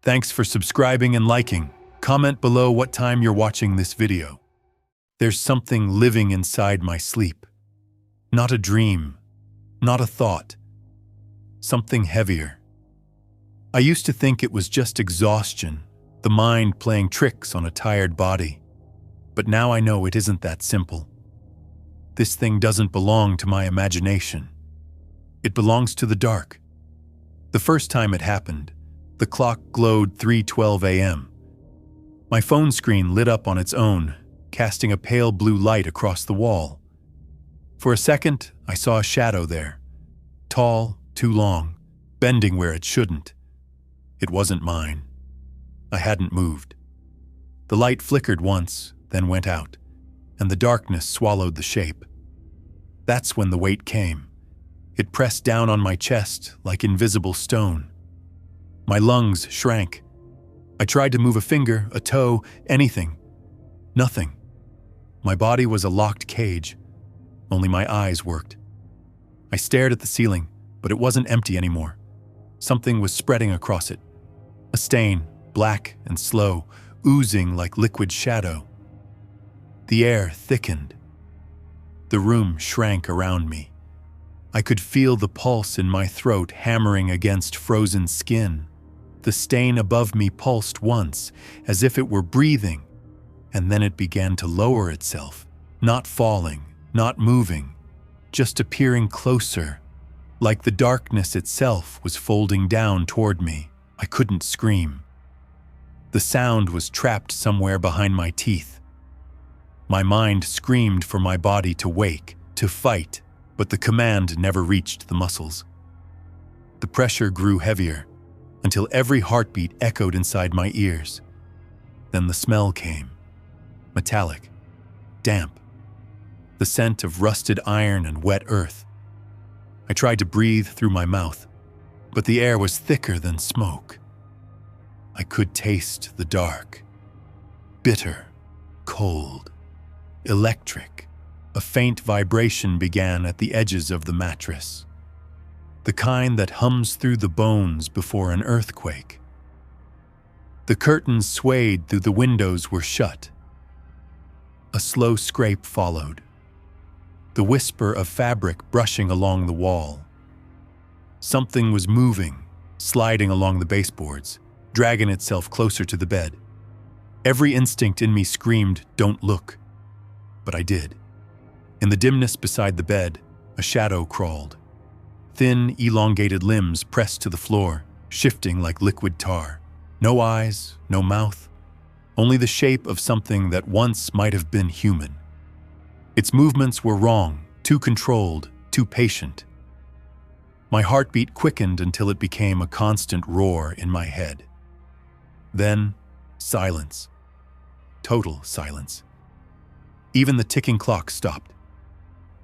Thanks for subscribing and liking. Comment below what time you're watching this video. There's something living inside my sleep. Not a dream, not a thought. Something heavier. I used to think it was just exhaustion, the mind playing tricks on a tired body. But now I know it isn't that simple. This thing doesn't belong to my imagination. It belongs to the dark. The first time it happened, the clock glowed 3:12 a.m. My phone screen lit up on its own, casting a pale blue light across the wall. For a second, I saw a shadow there. Tall, too long, bending where it shouldn't. It wasn't mine. I hadn't moved. The light flickered once, then went out, and the darkness swallowed the shape. That's when the weight came. It pressed down on my chest like invisible stone. My lungs shrank. I tried to move a finger, a toe, anything. Nothing. My body was a locked cage. Only my eyes worked. I stared at the ceiling, but it wasn't empty anymore. Something was spreading across it. A stain, black and slow, oozing like liquid shadow. The air thickened. The room shrank around me. I could feel the pulse in my throat hammering against frozen skin. The stain above me pulsed once, as if it were breathing, and then it began to lower itself, not falling, not moving, just appearing closer, like the darkness itself was folding down toward me. I couldn't scream. The sound was trapped somewhere behind my teeth. My mind screamed for my body to wake, to fight, but the command never reached the muscles. The pressure grew heavier, until every heartbeat echoed inside my ears. Then the smell came. Metallic, damp, the scent of rusted iron and wet earth. I tried to breathe through my mouth, but the air was thicker than smoke. I could taste the dark. Bitter, cold, electric. A faint vibration began at the edges of the mattress. The kind that hums through the bones before an earthquake. The curtains swayed through the windows were shut. A slow scrape followed. The whisper of fabric brushing along the wall. Something was moving, sliding along the baseboards, dragging itself closer to the bed. Every instinct in me screamed, "Don't look." But I did. In the dimness beside the bed, a shadow crawled. Thin, elongated limbs pressed to the floor, shifting like liquid tar. No eyes, no mouth, only the shape of something that once might have been human. Its movements were wrong, too controlled, too patient. My heartbeat quickened until it became a constant roar in my head. Then, silence. Total silence. Even the ticking clock stopped.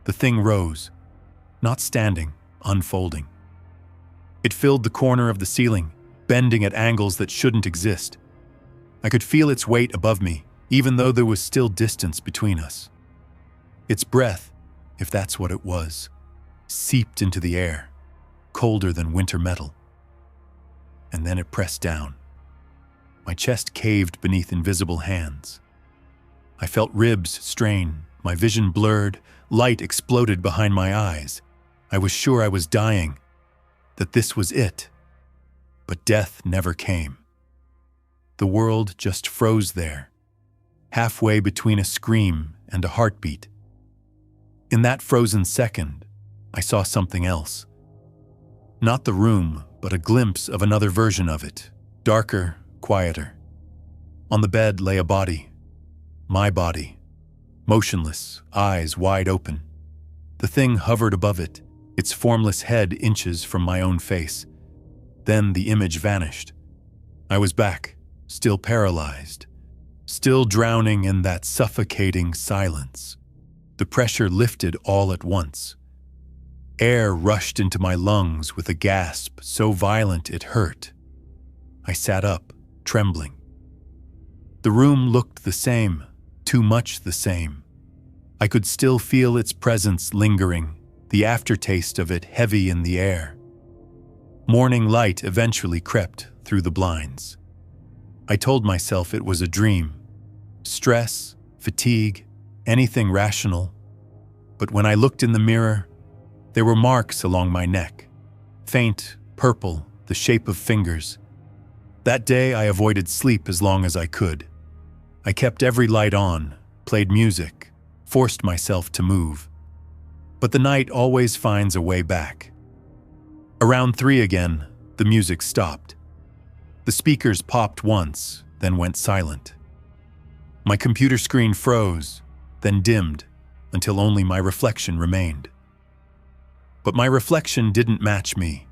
The thing rose, not standing, unfolding. It filled the corner of the ceiling, bending at angles that shouldn't exist. I could feel its weight above me, even though there was still distance between us. Its breath, if that's what it was, seeped into the air, colder than winter metal. And then it pressed down. My chest caved beneath invisible hands. I felt ribs strain, my vision blurred, light exploded behind my eyes. I was sure I was dying, that this was it. But death never came. The world just froze there, halfway between a scream and a heartbeat. In that frozen second, I saw something else. Not the room, but a glimpse of another version of it, darker, quieter. On the bed lay a body, my body, motionless, eyes wide open. The thing hovered above it, its formless head inches from my own face. Then the image vanished. I was back, still paralyzed, still drowning in that suffocating silence. The pressure lifted all at once. Air rushed into my lungs with a gasp so violent it hurt. I sat up, trembling. The room looked the same, too much the same. I could still feel its presence lingering, the aftertaste of it heavy in the air. Morning light eventually crept through the blinds. I told myself it was a dream. Stress, fatigue, anything rational. But when I looked in the mirror, there were marks along my neck. Faint, purple, the shape of fingers. That day I avoided sleep as long as I could. I kept every light on, played music, forced myself to move. But the night always finds a way back. Around 3 again, the music stopped. The speakers popped once, then went silent. My computer screen froze, then dimmed, until only my reflection remained. But my reflection didn't match me.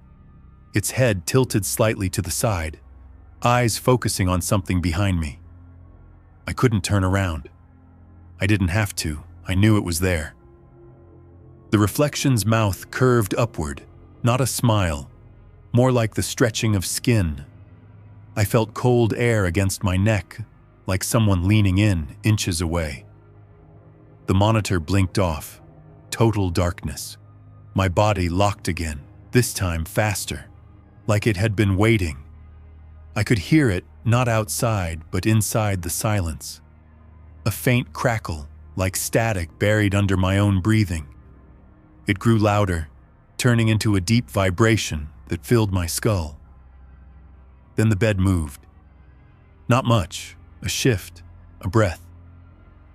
Its head tilted slightly to the side, eyes focusing on something behind me. I couldn't turn around. I didn't have to. I knew it was there. The reflection's mouth curved upward, not a smile, more like the stretching of skin. I felt cold air against my neck, like someone leaning in inches away. The monitor blinked off. Total darkness. My body locked again, this time faster, like it had been waiting. I could hear it, not outside, but inside the silence. A faint crackle, like static buried under my own breathing. It grew louder, turning into a deep vibration that filled my skull. Then the bed moved. Not much, a shift, a breath.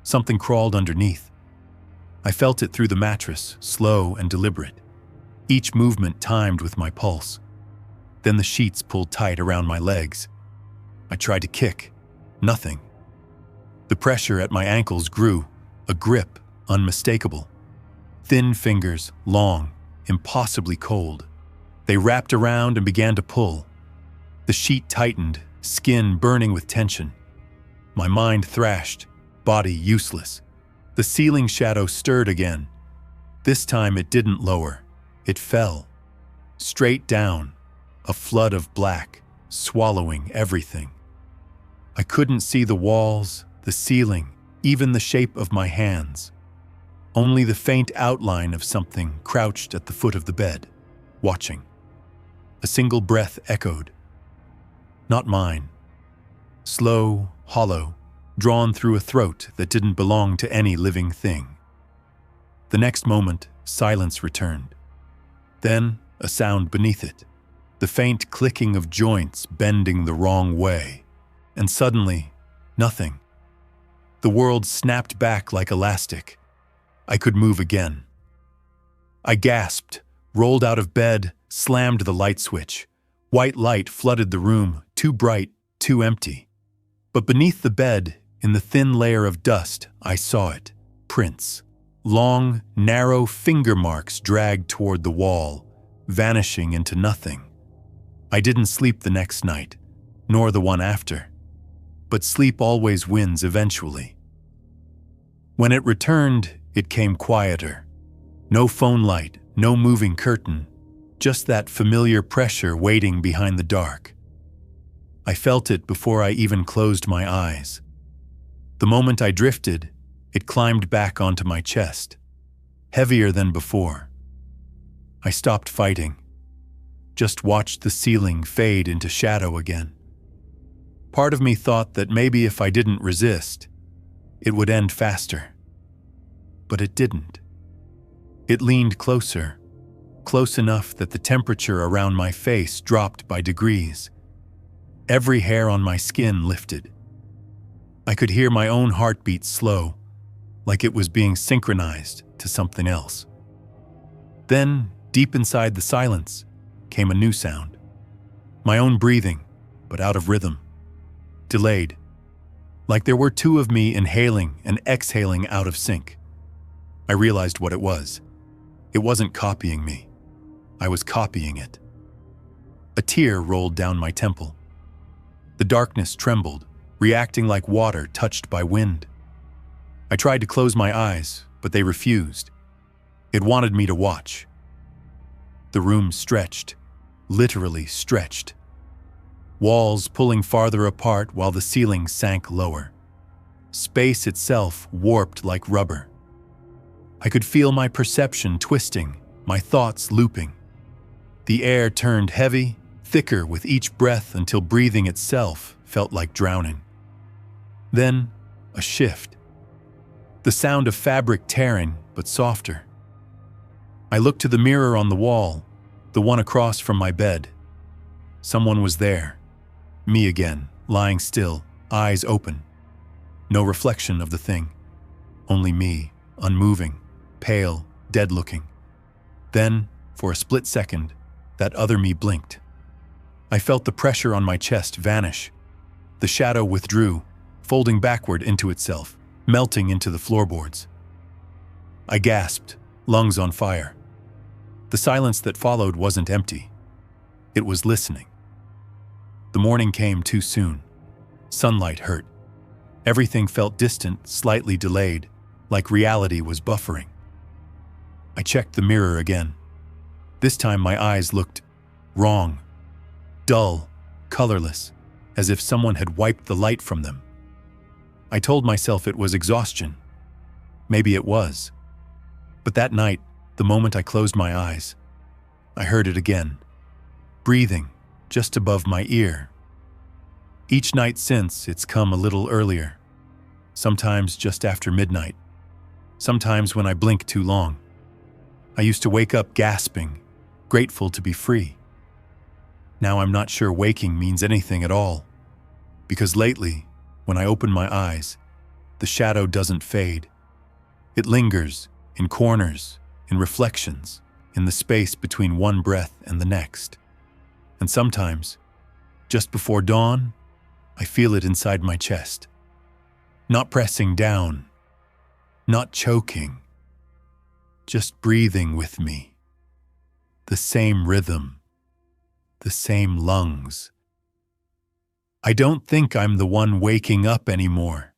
Something crawled underneath. I felt it through the mattress, slow and deliberate, each movement timed with my pulse. Then the sheets pulled tight around my legs. I tried to kick. Nothing. The pressure at my ankles grew, a grip unmistakable. Thin fingers, long, impossibly cold. They wrapped around and began to pull. The sheet tightened, skin burning with tension. My mind thrashed, body useless. The ceiling shadow stirred again. This time it didn't lower. It fell. Straight down, a flood of black, swallowing everything. I couldn't see the walls, the ceiling, even the shape of my hands. Only the faint outline of something crouched at the foot of the bed, watching. A single breath echoed. Not mine. Slow, hollow, drawn through a throat that didn't belong to any living thing. The next moment, silence returned. Then, a sound beneath it, the faint clicking of joints bending the wrong way. And suddenly, nothing. The world snapped back like elastic. I could move again. I gasped, rolled out of bed, slammed the light switch. White light flooded the room, too bright, too empty. But beneath the bed, in the thin layer of dust, I saw it. Prints. Long, narrow finger marks dragged toward the wall, vanishing into nothing. I didn't sleep the next night, nor the one after. But sleep always wins eventually. When it returned, it came quieter. No phone light, no moving curtain, just that familiar pressure waiting behind the dark. I felt it before I even closed my eyes. The moment I drifted, it climbed back onto my chest, heavier than before. I stopped fighting, just watched the ceiling fade into shadow again. Part of me thought that maybe if I didn't resist, it would end faster. But it didn't. It leaned closer, close enough that the temperature around my face dropped by degrees. Every hair on my skin lifted. I could hear my own heartbeat slow, like it was being synchronized to something else. Then, deep inside the silence, came a new sound. My own breathing, but out of rhythm. Delayed. Like there were two of me inhaling and exhaling out of sync. I realized what it was. It wasn't copying me. I was copying it. A tear rolled down my temple. The darkness trembled, reacting like water touched by wind. I tried to close my eyes, but they refused. It wanted me to watch. The room stretched, literally stretched. Walls pulling farther apart while the ceiling sank lower. Space itself warped like rubber. I could feel my perception twisting, my thoughts looping. The air turned heavy, thicker with each breath until breathing itself felt like drowning. Then, a shift. The sound of fabric tearing, but softer. I looked to the mirror on the wall, the one across from my bed. Someone was there. Me again, lying still, eyes open. No reflection of the thing. Only me, unmoving, pale, dead-looking. Then, for a split second, that other me blinked. I felt the pressure on my chest vanish. The shadow withdrew, folding backward into itself, melting into the floorboards. I gasped, lungs on fire. The silence that followed wasn't empty. It was listening. The morning came too soon. Sunlight hurt. Everything felt distant, slightly delayed, like reality was buffering. I checked the mirror again. This time my eyes looked wrong, dull, colorless, as if someone had wiped the light from them. I told myself it was exhaustion. Maybe it was. But that night, the moment I closed my eyes, I heard it again, breathing just above my ear. Each night since, it's come a little earlier, sometimes just after midnight, sometimes when I blink too long. I used to wake up gasping, grateful to be free. Now I'm not sure waking means anything at all, because lately, when I open my eyes, the shadow doesn't fade. It lingers in corners, in reflections, in the space between one breath and the next. And sometimes, just before dawn, I feel it inside my chest. Not pressing down, not choking, just breathing with me. The same rhythm, the same lungs. I don't think I'm the one waking up anymore.